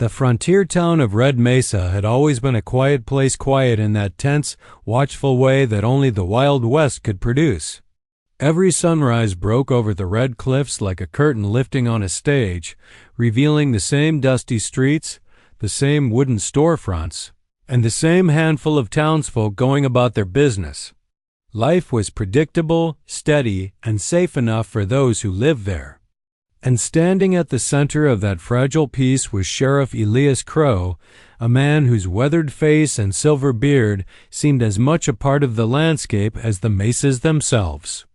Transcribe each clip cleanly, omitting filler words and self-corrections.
The frontier town of Red Mesa had always been a quiet place, quiet in that tense, watchful way that only the Wild West could produce. Every sunrise broke over the red cliffs like a curtain lifting on a stage, revealing the same dusty streets, the same wooden storefronts, and the same handful of townsfolk going about their business. Life was predictable, steady, and safe enough for those who lived there. And standing at the center of that fragile peace was Sheriff Elias Crow, a man whose weathered face and silver beard seemed as much a part of the landscape as the mesas themselves.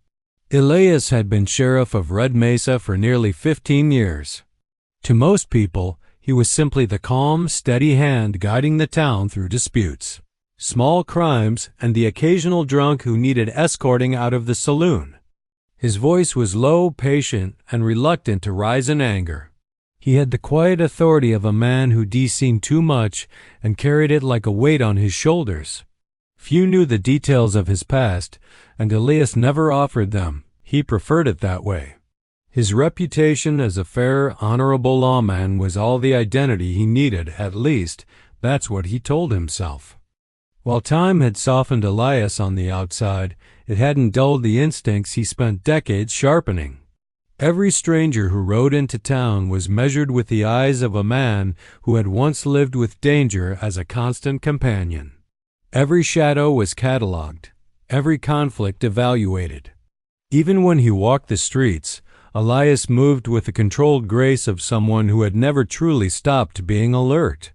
Elias had been sheriff of Red Mesa for nearly 15 years. To most people, he was simply the calm, steady hand guiding the town through disputes, small crimes, and the occasional drunk who needed escorting out of the saloon. His voice was low, patient, and reluctant to rise in anger. He had the quiet authority of a man who'd seen too much and carried it like a weight on his shoulders. Few knew the details of his past, and Elias never offered them. He preferred it that way. His reputation as a fair, honorable lawman was all the identity he needed, at least, that's what he told himself. While time had softened Elias on the outside, it hadn't dulled the instincts he spent decades sharpening. Every stranger who rode into town was measured with the eyes of a man who had once lived with danger as a constant companion. Every shadow was catalogued, every conflict evaluated. Even when he walked the streets, Elias moved with the controlled grace of someone who had never truly stopped being alert.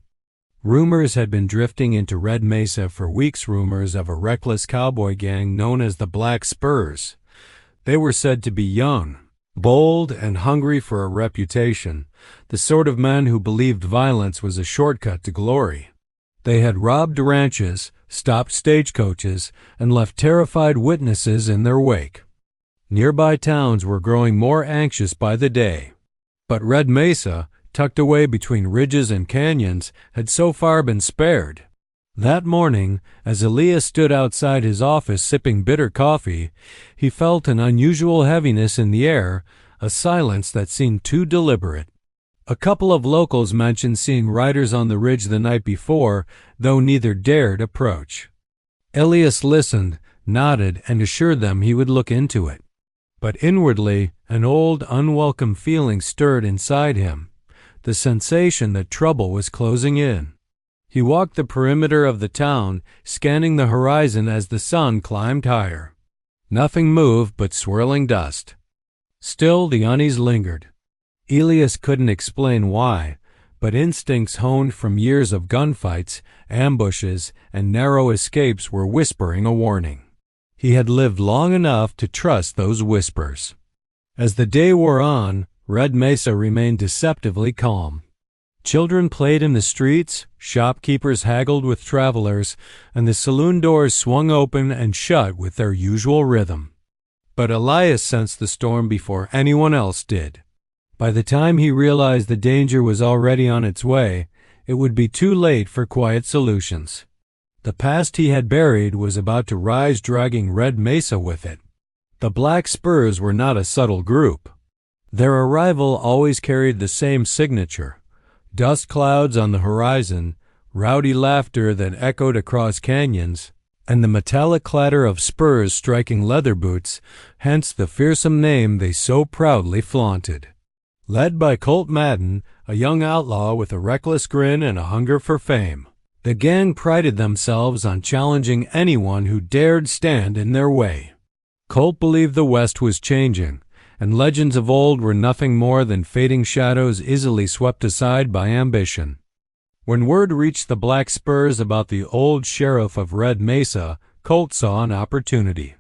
Rumors had been drifting into Red Mesa for weeks, rumors of a reckless cowboy gang known as the Black Spurs. They were said to be young, bold, and hungry for a reputation, the sort of men who believed violence was a shortcut to glory. They had robbed ranches, stopped stagecoaches, and left terrified witnesses in their wake. Nearby towns were growing more anxious by the day. But Red Mesa, tucked away between ridges and canyons, had so far been spared. That morning, as Elias stood outside his office sipping bitter coffee, he felt an unusual heaviness in the air, a silence that seemed too deliberate. A couple of locals mentioned seeing riders on the ridge the night before, though neither dared approach. Elias listened, nodded, and assured them he would look into it. But inwardly, an old, unwelcome feeling stirred inside him, the sensation that trouble was closing in. He walked the perimeter of the town, scanning the horizon as the sun climbed higher. Nothing moved but swirling dust. Still, the unease lingered. Elias couldn't explain why, but instincts honed from years of gunfights, ambushes, and narrow escapes were whispering a warning. He had lived long enough to trust those whispers. As the day wore on, Red Mesa remained deceptively calm. Children played in the streets, shopkeepers haggled with travelers, and the saloon doors swung open and shut with their usual rhythm. But Elias sensed the storm before anyone else did. By the time he realized the danger was already on its way, it would be too late for quiet solutions. The past he had buried was about to rise, dragging Red Mesa with it. The Black Spurs were not a subtle group. Their arrival always carried the same signature: dust clouds on the horizon, rowdy laughter that echoed across canyons, and the metallic clatter of spurs striking leather boots, hence the fearsome name they so proudly flaunted. Led by Colt Madden, a young outlaw with a reckless grin and a hunger for fame, the gang prided themselves on challenging anyone who dared stand in their way. Colt believed the West was changing, and legends of old were nothing more than fading shadows easily swept aside by ambition. When word reached the Black Spurs about the old sheriff of Red Mesa, Colt saw an opportunity.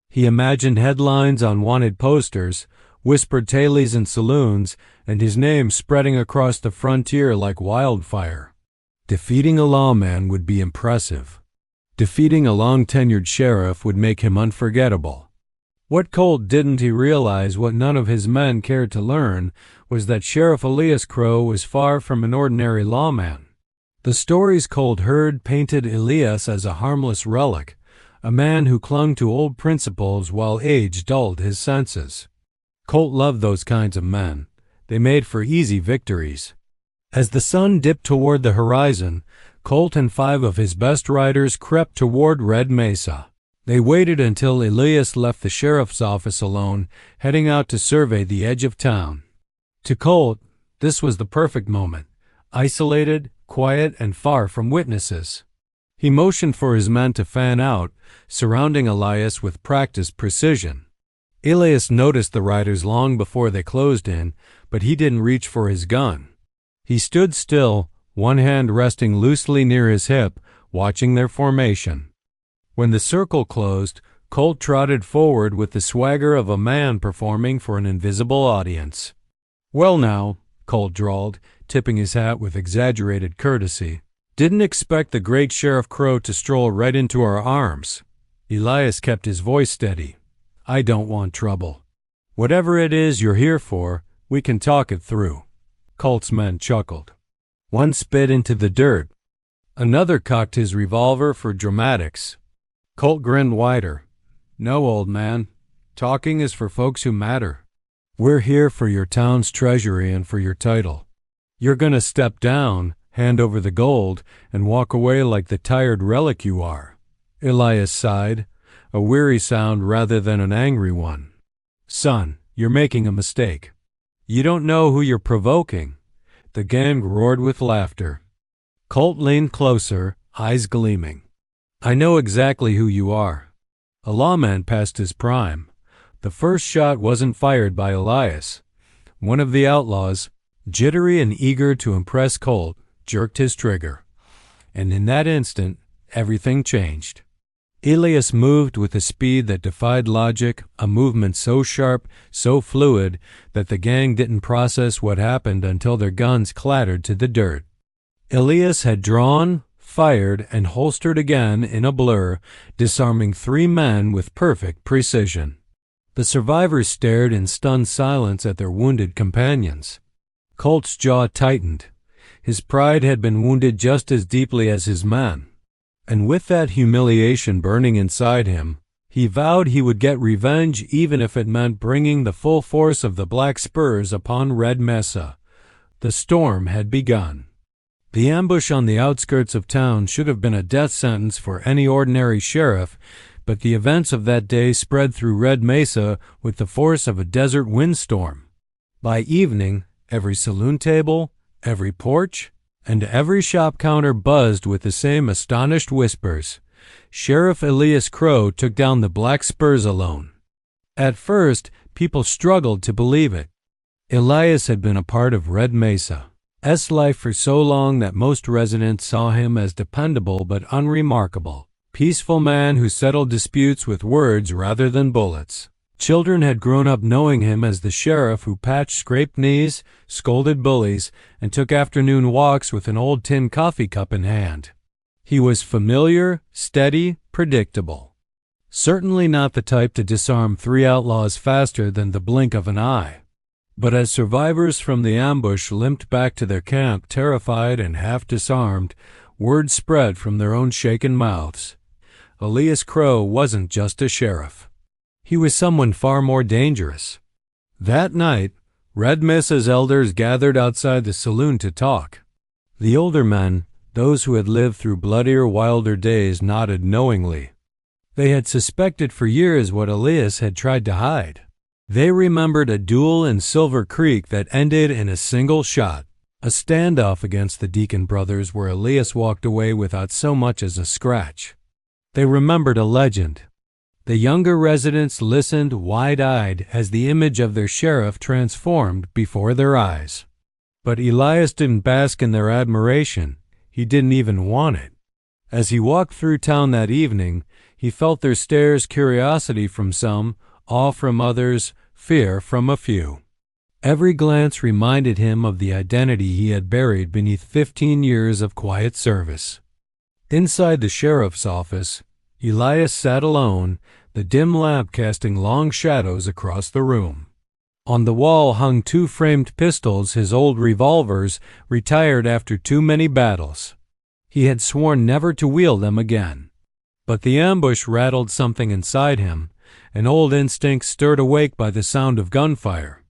He imagined headlines on wanted posters, whispered tales in saloons, and his name spreading across the frontier like wildfire. Defeating a lawman would be impressive. Defeating a long-tenured sheriff would make him unforgettable. What Colt didn't realize, what none of his men cared to learn, was that Sheriff Elias Crow was far from an ordinary lawman. The stories Colt heard painted Elias as a harmless relic, a man who clung to old principles while age dulled his senses. Colt loved those kinds of men. They made for easy victories. As the sun dipped toward the horizon, Colt and 5 of his best riders crept toward Red Mesa. They waited until Elias left the sheriff's office alone, heading out to survey the edge of town. To Colt, this was the perfect moment, isolated, quiet, and far from witnesses. He motioned for his men to fan out, surrounding Elias with practiced precision. Elias noticed the riders long before they closed in, but he didn't reach for his gun. He stood still, one hand resting loosely near his hip, watching their formation. When the circle closed, Colt trotted forward with the swagger of a man performing for an invisible audience. "Well now," Colt drawled, tipping his hat with exaggerated courtesy, "didn't expect the great Sheriff Crow to stroll right into our arms." Elias kept his voice steady. "I don't want trouble. Whatever it is you're here for, we can talk it through." Colt's men chuckled. One spit into the dirt. Another cocked his revolver for dramatics. Colt grinned wider. "No, old man. Talking is for folks who matter. We're here for your town's treasury and for your title. You're gonna step down, hand over the gold, and walk away like the tired relic you are." Elias sighed, a weary sound rather than an angry one. "Son, you're making a mistake. You don't know who you're provoking." The gang roared with laughter. Colt leaned closer, eyes gleaming. "I know exactly who you are. A lawman past his prime. The first shot wasn't fired by Elias. One of the outlaws, jittery and eager to impress Colt, jerked his trigger. And in that instant, everything changed. Elias moved with a speed that defied logic, a movement so sharp, so fluid, that the gang didn't process what happened until their guns clattered to the dirt. Elias had drawn, fired, and holstered again in a blur, disarming 3 men with perfect precision. The survivors stared in stunned silence at their wounded companions. Colt's jaw tightened. His pride had been wounded just as deeply as his men. And with that humiliation burning inside him, he vowed he would get revenge even if it meant bringing the full force of the Black Spurs upon Red Mesa. The storm had begun. The ambush on the outskirts of town should have been a death sentence for any ordinary sheriff, but the events of that day spread through Red Mesa with the force of a desert windstorm. By evening, every saloon table, every porch, and every shop counter buzzed with the same astonished whispers. Sheriff Elias Crow took down the Black Spurs alone. At first, people struggled to believe it. Elias had been a part of Red Mesa's life for so long that most residents saw him as dependable but unremarkable, peaceful man who settled disputes with words rather than bullets. Children had grown up knowing him as the sheriff who patched scraped knees, scolded bullies, and took afternoon walks with an old tin coffee cup in hand. He was familiar, steady, predictable. Certainly not the type to disarm 3 outlaws faster than the blink of an eye. But as survivors from the ambush limped back to their camp terrified and half disarmed, word spread from their own shaken mouths. Elias Crow wasn't just a sheriff. He was someone far more dangerous. That night, Red Mesa's elders gathered outside the saloon to talk. The older men, those who had lived through bloodier, wilder days, nodded knowingly. They had suspected for years what Elias had tried to hide. They remembered a duel in Silver Creek that ended in a single shot, a standoff against the Deacon brothers where Elias walked away without so much as a scratch. They remembered a legend. The younger residents listened wide-eyed as the image of their sheriff transformed before their eyes. But Elias didn't bask in their admiration. He didn't even want it. As he walked through town that evening, he felt their stares, curiosity from some, awe from others, fear from a few. Every glance reminded him of the identity he had buried beneath 15 years of quiet service. Inside the sheriff's office, Elias sat alone, the dim lamp casting long shadows across the room. On the wall hung 2 framed pistols, his old revolvers, retired after too many battles. He had sworn never to wield them again. But the ambush rattled something inside him, an old instinct stirred awake by the sound of gunfire.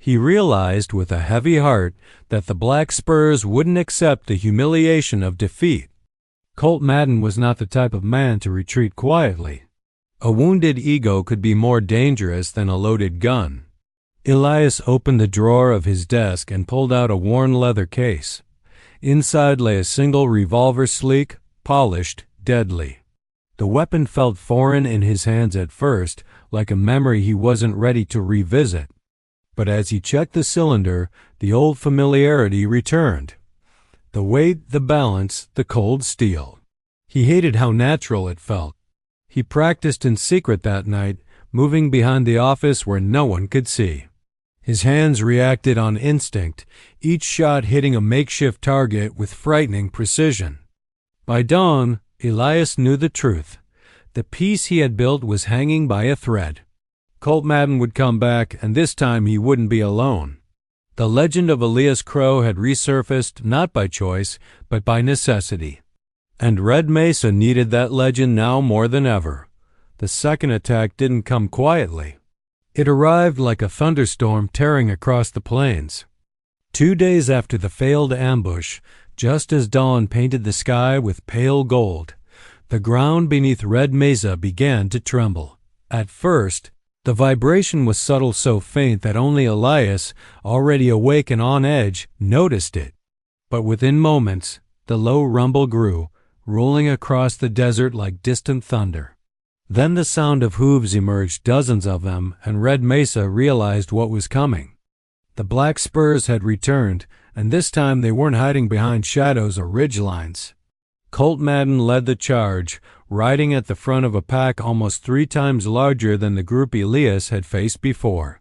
He realized with a heavy heart that the Black Spurs wouldn't accept the humiliation of defeat. Colt Madden was not the type of man to retreat quietly. A wounded ego could be more dangerous than a loaded gun. Elias opened the drawer of his desk and pulled out a worn leather case. Inside lay a single revolver, sleek, polished, deadly. The weapon felt foreign in his hands at first, like a memory he wasn't ready to revisit. But as he checked the cylinder, the old familiarity returned. The weight, the balance, the cold steel. He hated how natural it felt. He practiced in secret that night, moving behind the office where no one could see. His hands reacted on instinct, each shot hitting a makeshift target with frightening precision. By dawn, Elias knew the truth. The peace he had built was hanging by a thread. Colt Madden would come back, and this time he wouldn't be alone. The legend of Elias Crow had resurfaced not by choice, but by necessity. And Red Mesa needed that legend now more than ever. The second attack didn't come quietly. It arrived like a thunderstorm tearing across the plains. 2 days after the failed ambush, just as dawn painted the sky with pale gold, the ground beneath Red Mesa began to tremble. At first, the vibration was subtle, so faint that only Elias, already awake and on edge, noticed it. But within moments, the low rumble grew, rolling across the desert like distant thunder. Then the sound of hooves emerged, dozens of them, and Red Mesa realized what was coming. The Black Spurs had returned, and this time they weren't hiding behind shadows or ridgelines. Colt Madden led the charge, riding at the front of a pack almost 3 times larger than the group Elias had faced before.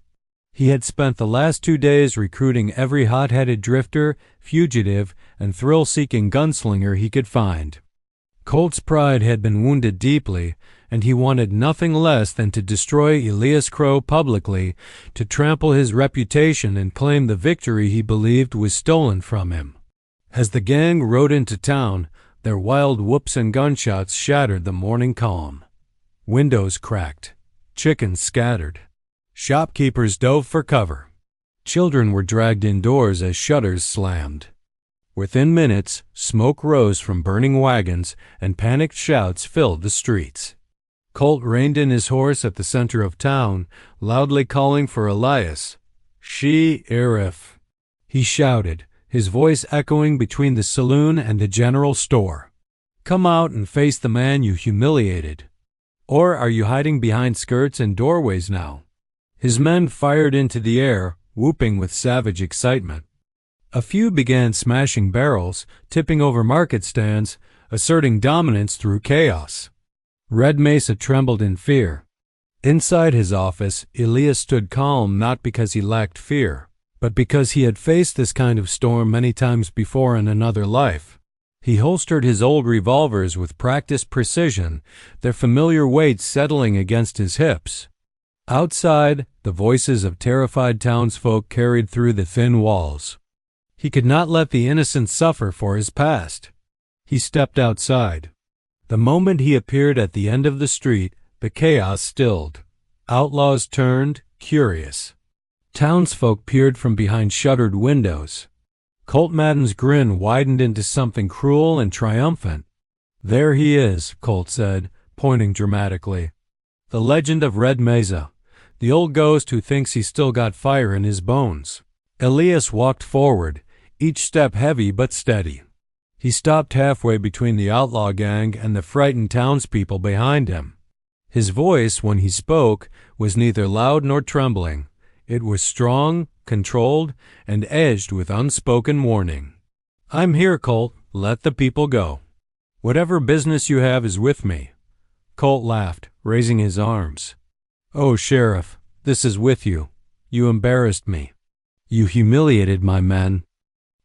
He had spent the last 2 days recruiting every hot-headed drifter, fugitive, and thrill-seeking gunslinger he could find. Colt's pride had been wounded deeply, and he wanted nothing less than to destroy Elias Crow publicly, to trample his reputation and claim the victory he believed was stolen from him. As the gang rode into town, their wild whoops and gunshots shattered the morning calm. Windows cracked. Chickens scattered. Shopkeepers dove for cover. Children were dragged indoors as shutters slammed. Within minutes, smoke rose from burning wagons, and panicked shouts filled the streets. Colt reined in his horse at the center of town, loudly calling for Elias. Sheriff, he shouted, his voice echoing between the saloon and the general store. Come out and face the man you humiliated. Or are you hiding behind skirts and doorways now? His men fired into the air, whooping with savage excitement. A few began smashing barrels, tipping over market stands, asserting dominance through chaos. Red Mesa trembled in fear. Inside his office, Elias stood calm not because he lacked fear, but because he had faced this kind of storm many times before in another life. He holstered his old revolvers with practiced precision, their familiar weight settling against his hips. Outside, the voices of terrified townsfolk carried through the thin walls. He could not let the innocent suffer for his past. He stepped outside. The moment he appeared at the end of the street, the chaos stilled. Outlaws turned, curious. Townsfolk peered from behind shuttered windows. Colt Madden's grin widened into something cruel and triumphant. There he is, Colt said, pointing dramatically. The legend of Red Mesa, the old ghost who thinks he's still got fire in his bones. Elias walked forward, each step heavy but steady. He stopped halfway between the outlaw gang and the frightened townspeople behind him. His voice, when he spoke, was neither loud nor trembling. It was strong, controlled, and edged with unspoken warning. I'm here, Colt. Let the people go. Whatever business you have is with me. Colt laughed, raising his arms. Oh, Sheriff, this is with you. You embarrassed me. You humiliated my men.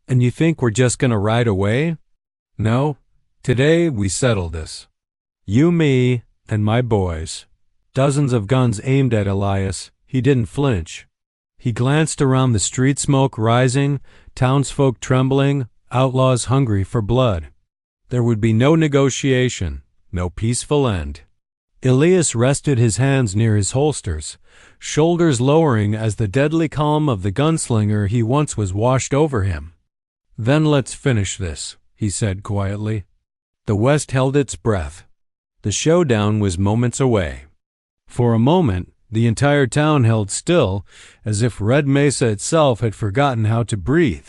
And you think we're just going to ride away? No. Today we settle this. You, me, and my boys. Dozens of guns aimed at Elias. He didn't flinch. He glanced around, the street smoke rising, townsfolk trembling, outlaws hungry for blood. There would be no negotiation, no peaceful end. Elias rested his hands near his holsters, shoulders lowering as the deadly calm of the gunslinger he once was washed over him. "Then let's finish this," he said quietly. The West held its breath. The showdown was moments away. For a moment, the entire town held still, as if Red Mesa itself had forgotten how to breathe.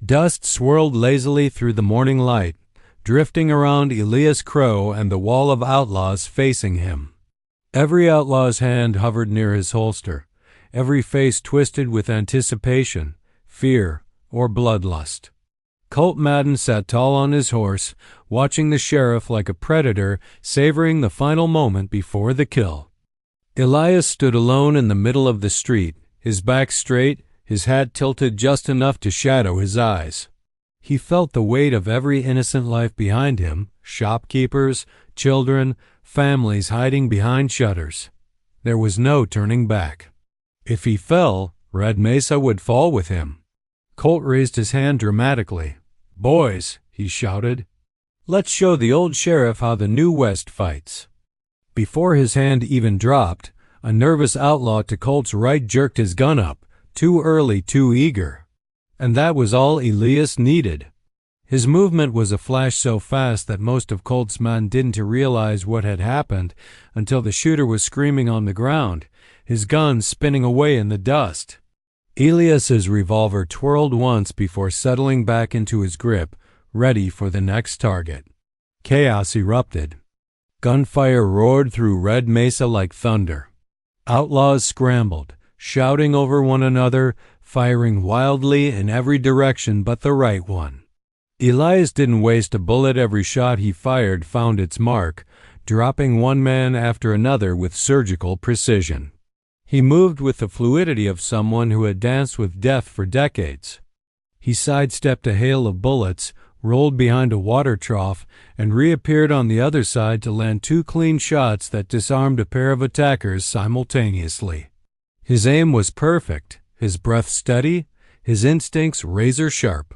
Dust swirled lazily through the morning light, drifting around Elias Crow and the wall of outlaws facing him. Every outlaw's hand hovered near his holster, every face twisted with anticipation, fear, or bloodlust. Colt Madden sat tall on his horse, watching the sheriff like a predator, savoring the final moment before the kill. Elias stood alone in the middle of the street, his back straight, his hat tilted just enough to shadow his eyes. He felt the weight of every innocent life behind him, shopkeepers, children, families hiding behind shutters. There was no turning back. If he fell, Red Mesa would fall with him. Colt raised his hand dramatically. "Boys," he shouted, "let's show the old sheriff how the New West fights." Before his hand even dropped, a nervous outlaw to Colt's right jerked his gun up, too early, too eager. And that was all Elias needed. His movement was a flash so fast that most of Colt's men didn't realize what had happened until the shooter was screaming on the ground, his gun spinning away in the dust. Elias's revolver twirled once before settling back into his grip, ready for the next target. Chaos erupted. Gunfire roared through Red Mesa like thunder. Outlaws scrambled, shouting over one another, firing wildly in every direction but the right one. Elias didn't waste a bullet. Every shot he fired found its mark, dropping one man after another with surgical precision. He moved with the fluidity of someone who had danced with death for decades. He sidestepped a hail of bullets, rolled behind a water trough, and reappeared on the other side to land 2 clean shots that disarmed a pair of attackers simultaneously. His aim was perfect, his breath steady, his instincts razor-sharp.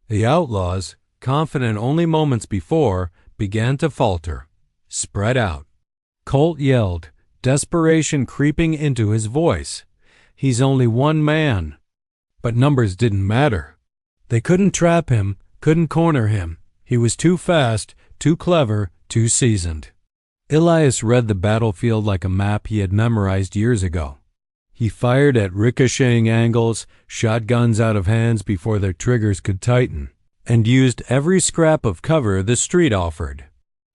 The outlaws, confident only moments before, began to falter, spread out. Colt yelled, desperation creeping into his voice. "He's only one man." But numbers didn't matter. They couldn't trap him, couldn't corner him. He was too fast, too clever, too seasoned. Elias read the battlefield like a map he had memorized years ago. He fired at ricocheting angles, shot guns out of hands before their triggers could tighten, and used every scrap of cover the street offered.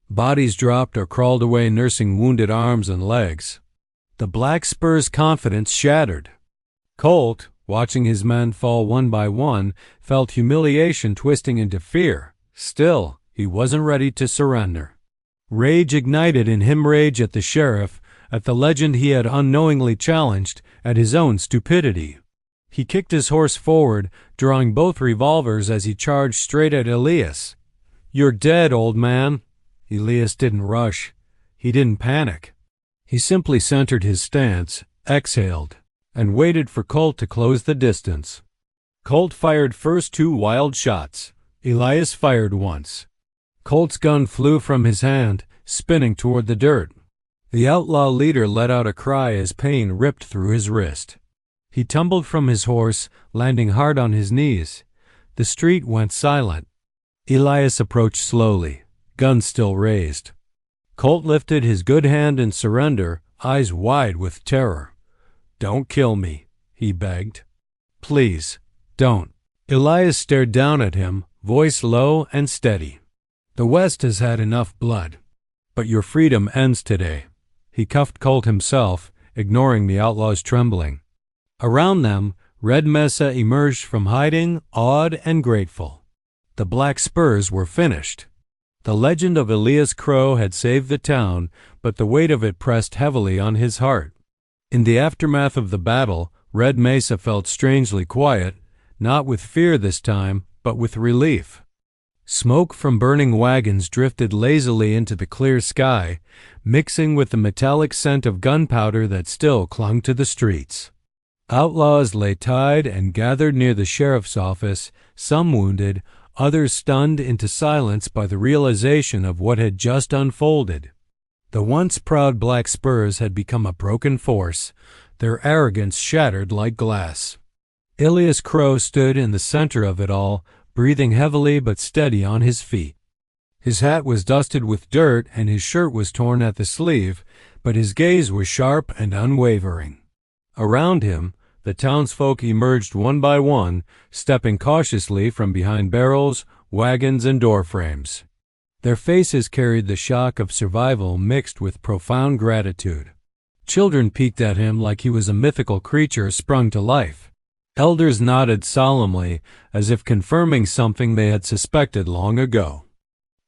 Bodies dropped or crawled away nursing wounded arms and legs. The Black Spur's confidence shattered. Colt, watching his men fall one by one, felt humiliation twisting into fear. Still, he wasn't ready to surrender. Rage ignited in him, rage at the sheriff, at the legend he had unknowingly challenged, at his own stupidity. He kicked his horse forward, drawing both revolvers as he charged straight at Elias. "You're dead, old man." Elias didn't rush. He didn't panic. He simply centered his stance, exhaled, and waited for Colt to close the distance. Colt fired first 2 wild shots. Elias fired once. Colt's gun flew from his hand, spinning toward the dirt. The outlaw leader let out a cry as pain ripped through his wrist. He tumbled from his horse, landing hard on his knees. The street went silent. Elias approached slowly, gun still raised. Colt lifted his good hand in surrender, eyes wide with terror. "Don't kill me," he begged. "Please, don't." Elias stared down at him, voice low and steady. "The West has had enough blood, but your freedom ends today." He cuffed Colt himself, ignoring the outlaw's trembling. Around them, Red Mesa emerged from hiding, awed and grateful. The Black Spurs were finished. The legend of Elias Crow had saved the town, but the weight of it pressed heavily on his heart. In the aftermath of the battle, Red Mesa felt strangely quiet, not with fear this time, but with relief. Smoke from burning wagons drifted lazily into the clear sky, mixing with the metallic scent of gunpowder that still clung to the streets. Outlaws lay tied and gathered near the sheriff's office, some wounded, others stunned into silence by the realization of what had just unfolded. The once proud Black Spurs had become a broken force, their arrogance shattered like glass. Elias Crow stood in the center of it all, breathing heavily but steady on his feet. His hat was dusted with dirt and his shirt was torn at the sleeve, but his gaze was sharp and unwavering. Around him, the townsfolk emerged one by one, stepping cautiously from behind barrels, wagons, and doorframes. Their faces carried the shock of survival mixed with profound gratitude. Children peeked at him like he was a mythical creature sprung to life. Elders nodded solemnly, as if confirming something they had suspected long ago.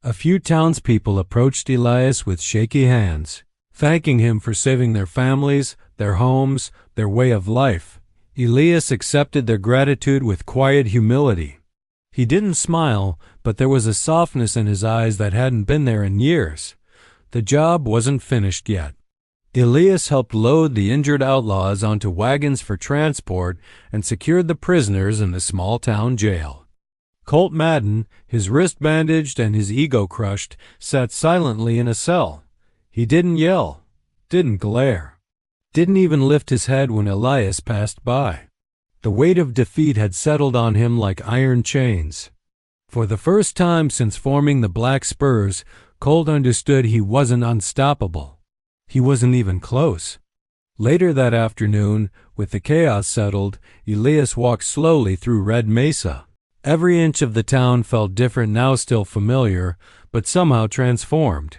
A few townspeople approached Elias with shaky hands, thanking him for saving their families, their homes, their way of life. Elias accepted their gratitude with quiet humility. He didn't smile, but there was a softness in his eyes that hadn't been there in years. The job wasn't finished yet. Elias helped load the injured outlaws onto wagons for transport and secured the prisoners in the small-town jail. Colt Madden, his wrist bandaged and his ego crushed, sat silently in a cell. He didn't yell, didn't glare, didn't even lift his head when Elias passed by. The weight of defeat had settled on him like iron chains. For the first time since forming the Black Spurs, Colt understood he wasn't unstoppable. He wasn't even close. Later that afternoon, with the chaos settled, Elias walked slowly through Red Mesa. Every inch of the town felt different now, still familiar, but somehow transformed.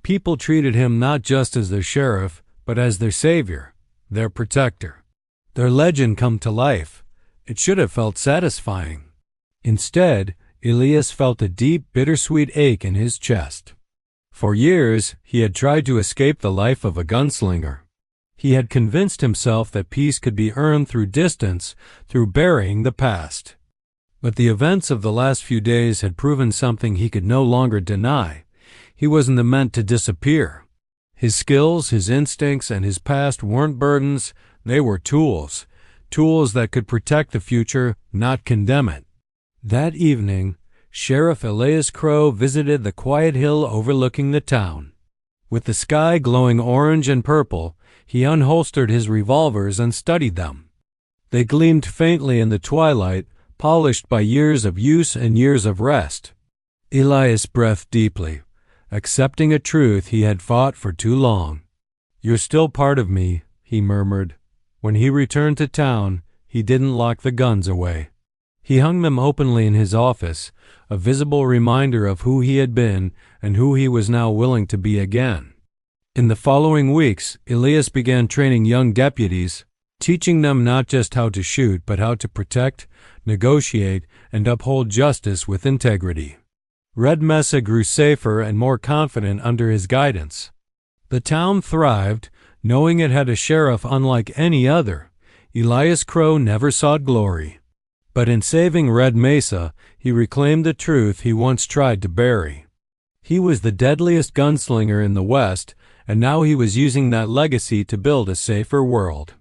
People treated him not just as their sheriff, but as their savior, their protector. Their legend come to life. It should have felt satisfying. Instead, Elias felt a deep, bittersweet ache in his chest. For years, he had tried to escape the life of a gunslinger. He had convinced himself that peace could be earned through distance, through burying the past. But the events of the last few days had proven something he could no longer deny. He wasn't meant to disappear. His skills, his instincts, and his past weren't burdens. They were tools. Tools that could protect the future, not condemn it. That evening, Sheriff Elias Crow visited the quiet hill overlooking the town. With the sky glowing orange and purple, he unholstered his revolvers and studied them. They gleamed faintly in the twilight, polished by years of use and years of rest. Elias breathed deeply, accepting a truth he had fought for too long. "You're still part of me," he murmured. When he returned to town, he didn't lock the guns away. He hung them openly in his office, a visible reminder of who he had been and who he was now willing to be again. In the following weeks, Elias began training young deputies, teaching them not just how to shoot, but how to protect, negotiate, and uphold justice with integrity. Red Mesa grew safer and more confident under his guidance. The town thrived, knowing it had a sheriff unlike any other. Elias Crow never sought glory. But in saving Red Mesa, he reclaimed the truth he once tried to bury. He was the deadliest gunslinger in the West, and now he was using that legacy to build a safer world.